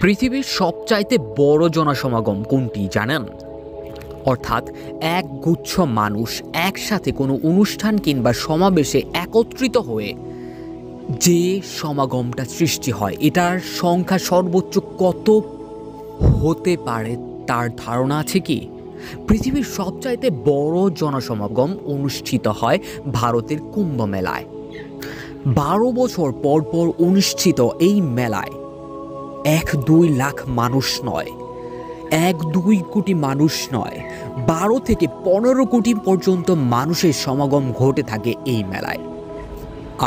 পৃথিবীর সবচাইতে বড় জনসমাগম কোনটি জানেন? অর্থাৎ এক গুচ্ছ মানুষ একসাথে কোনো অনুষ্ঠান কিংবা সমাবেশে একত্রিত হয়ে যে সমাগমটা সৃষ্টি হয়, এটার সংখ্যা সর্বোচ্চ কত হতে পারে তার ধারণা আছে কি? পৃথিবীর সবচাইতে বড় জনসমাগম অনুষ্ঠিত হয় ভারতের কুম্ভ মেলায়। 12 বছর পর পর অনুষ্ঠিত এই মেলায় 1-2 লাখ মানুষ নয়, 1-2 কোটি মানুষ নয়, 12 থেকে 15 কোটি পর্যন্ত মানুষের সমাগম ঘটে থাকে এই মেলায়।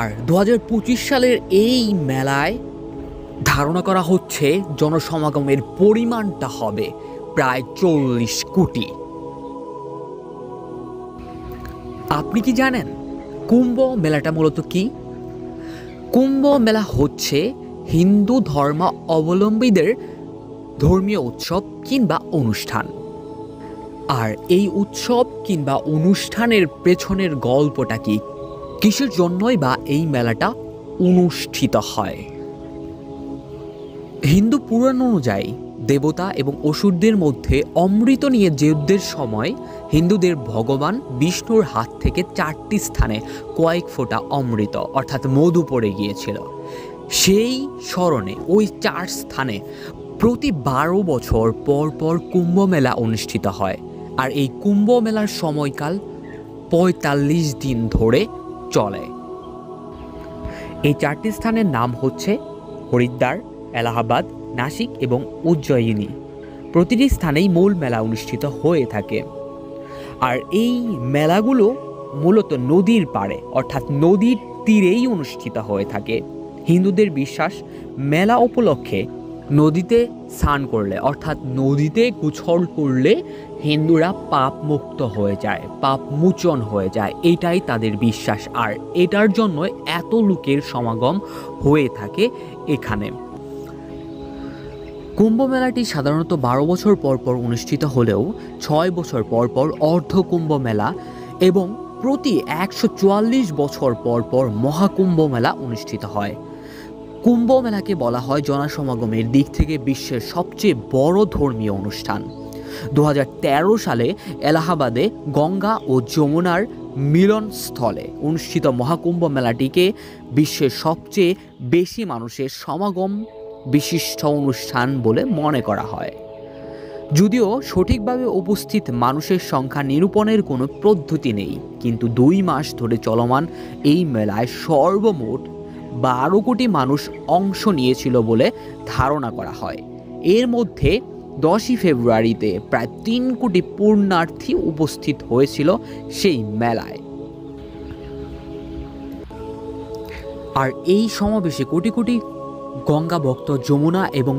আর 2025 সালের এই মেলায় ধারণা করা হচ্ছে জনসমাগমের পরিমাণটা হবে প্রায় 40 কোটি। আপনি কি জানেন কুম্ভ মেলাটা মূলত কি? কুম্ভ মেলা হচ্ছে হিন্দু ধর্মাবলম্বীদের ধর্মীয় উৎসব কিংবা অনুষ্ঠান। আর এই উৎসব কিংবা অনুষ্ঠানের পেছনের গল্পটা কি, কিসের জন্যই বা এই মেলাটা অনুষ্ঠিত হয়? হিন্দু পুরাণ অনুযায়ী দেবতা এবং অসুরদের মধ্যে অমৃত নিয়ে যুদ্ধের সময় হিন্দুদের ভগবান বিষ্ণুর হাত থেকে 4টি স্থানে কয়েক ফোঁটা অমৃত অর্থাৎ মধু পড়ে গিয়েছিল। সেই স্মরণে ওই 4 স্থানে প্রতি 12 বছর পর পর কুম্ভ মেলা অনুষ্ঠিত হয়। আর এই কুম্ভ মেলার সময়কাল 45 দিন ধরে চলে। এই 4টি স্থানের নাম হচ্ছে হরিদ্বার, এলাহাবাদ, নাসিক এবং উজ্জয়িনী। প্রতিটি স্থানেই মূল মেলা অনুষ্ঠিত হয়ে থাকে। আর এই মেলাগুলো মূলত নদীর পাড়ে অর্থাৎ নদীর তীরেই অনুষ্ঠিত হয়ে থাকে। হিন্দুদের বিশ্বাস, মেলা উপলক্ষে নদীতে স্নান করলে অর্থাৎ নদীতে গোসল করলে হিন্দুরা পাপ মুক্ত হয়ে যায়, পাপ মোচন হয়ে যায়, এটাই তাদের বিশ্বাস। আর এটার জন্য এত লোকের সমাগম হয়ে থাকে এখানে। কুম্ভ মেলাটি সাধারণত 12 বছর পর পর অনুষ্ঠিত হলেও 6 বছর পর পর অর্ধ কুম্ভ মেলা এবং প্রতি 144 বছর পর পর মহাকুম্ভ মেলা অনুষ্ঠিত হয়। কুম্ভ মেলাকে বলা হয় জনসমাগমের দিক থেকে বিশ্বের সবচেয়ে বড় ধর্মীয় অনুষ্ঠান। 2013 সালে এলাহাবাদে গঙ্গা ও যমুনার মিলনস্থলে অনুষ্ঠিত মহাকুম্ভ মেলাটিকে বিশ্বের সবচেয়ে বেশি মানুষের সমাগম বিশিষ্ট অনুষ্ঠান বলে মনে করা হয়। যদিও সঠিকভাবে উপস্থিত মানুষের সংখ্যা নিরূপণের কোনো পদ্ধতি নেই, কিন্তু 2 মাস ধরে চলমান এই মেলায় সর্বমোট 12 কোটি মানুষ অংশ নিয়েছিল বলে ধারণা করা হয়। এর মধ্যে 10ই ফেব্রুয়ারিতে প্রায় 3 কোটি পূর্ণার্থী উপস্থিত হয়েছিল সেই মেলায়। আর এই সমাবেশে কোটি কোটি গঙ্গা ভক্ত যমুনা এবং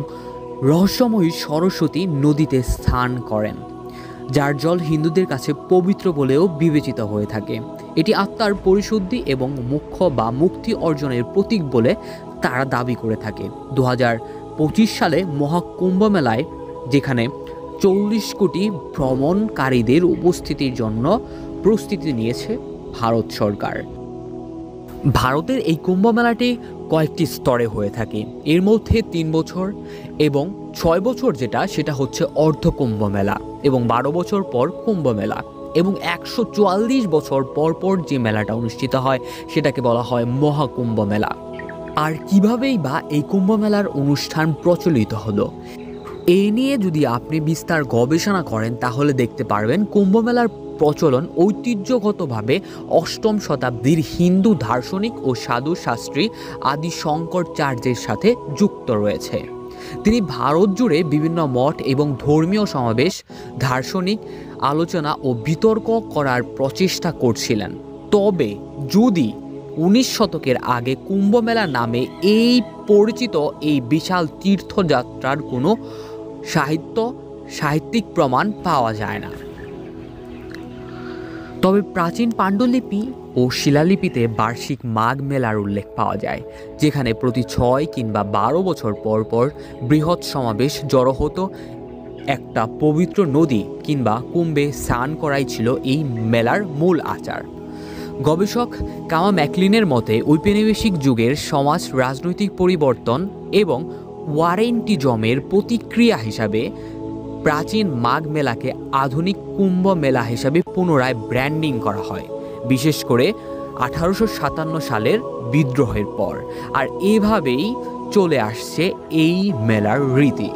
রহস্যময়ী সরস্বতী নদীতে স্নান করেন, যার জল হিন্দুদের কাছে পবিত্র বলেও বিবেচিত হয়ে থাকে। এটি আত্মার পরিশুদ্ধি এবং মোক্ষ বা মুক্তি অর্জনের প্রতীক বলে তারা দাবি করে থাকে। 2025 সালে মহাকুম্ভ মেলায় যেখানে 40 কোটি ভ্রমণকারীদের উপস্থিতির জন্য প্রস্তুতি নিয়েছে ভারত সরকার। ভারতের এই কুম্ভ মেলাটি কয়েকটি স্তরে হয়ে থাকে। এর মধ্যে 3 বছর এবং 6 বছর সেটা হচ্ছে অর্ধ কুম্ভ মেলা, এবং 12 বছর পর কুম্ভ মেলা, এবং 144 বছর পর পর যে মেলাটা অনুষ্ঠিত হয় সেটাকে বলা হয় মহাকুম্ভ মেলা। আর কিভাবেই বা এই কুম্ভ মেলার অনুষ্ঠান প্রচলিত হলো, এ নিয়ে যদি আপনি বিস্তার গবেষণা করেন তাহলে দেখতে পারবেন কুম্ভ মেলার প্রচলন ঐতিহ্যগতভাবে 8ম শতাব্দীর হিন্দু দার্শনিক ও সাধু শাস্ত্রী আদি শঙ্করাচার্যের সাথে যুক্ত রয়েছে। তিনি ভারত জুড়ে বিভিন্ন মঠ এবং ধর্মীয় সমাবেশ, দার্শনিক আলোচনা ও বিতর্ক করার প্রচেষ্টা করছিলেন। তবে যদি 19 শতকের আগে কুম্ভ মেলা নামে এই পরিচিত এই বিশাল তীর্থযাত্রার কোনো সাহিত্যিক প্রমাণ পাওয়া যায় না। তবে প্রাচীন পাণ্ডুলিপি ও শিলালিপিতে বার্ষিক মাঘ মেলার উল্লেখ পাওয়া যায়, যেখানে প্রতি 6 কিংবা 12 বছর পর পর বৃহৎ সমাবেশ জড়ো হতো। একটা পবিত্র নদী কিংবা কুম্ভে স্নান করাই ছিল এই মেলার মূল আচার। গবেষক কামা ম্যাকলিনের মতে ঔপনিবেশিক যুগের সমাজ রাজনৈতিক পরিবর্তন এবং ওয়ারেন্টিজমের প্রতিক্রিয়া হিসাবে প্রাচীন মাঘ মেলাকে আধুনিক কুম্ভ মেলা হিসাবে পুনরায় ব্র্যান্ডিং করা হয়, বিশেষ করে 1857 সালের বিদ্রোহের পর। আর এভাবেই চলে আসছে এই মেলার রীতি।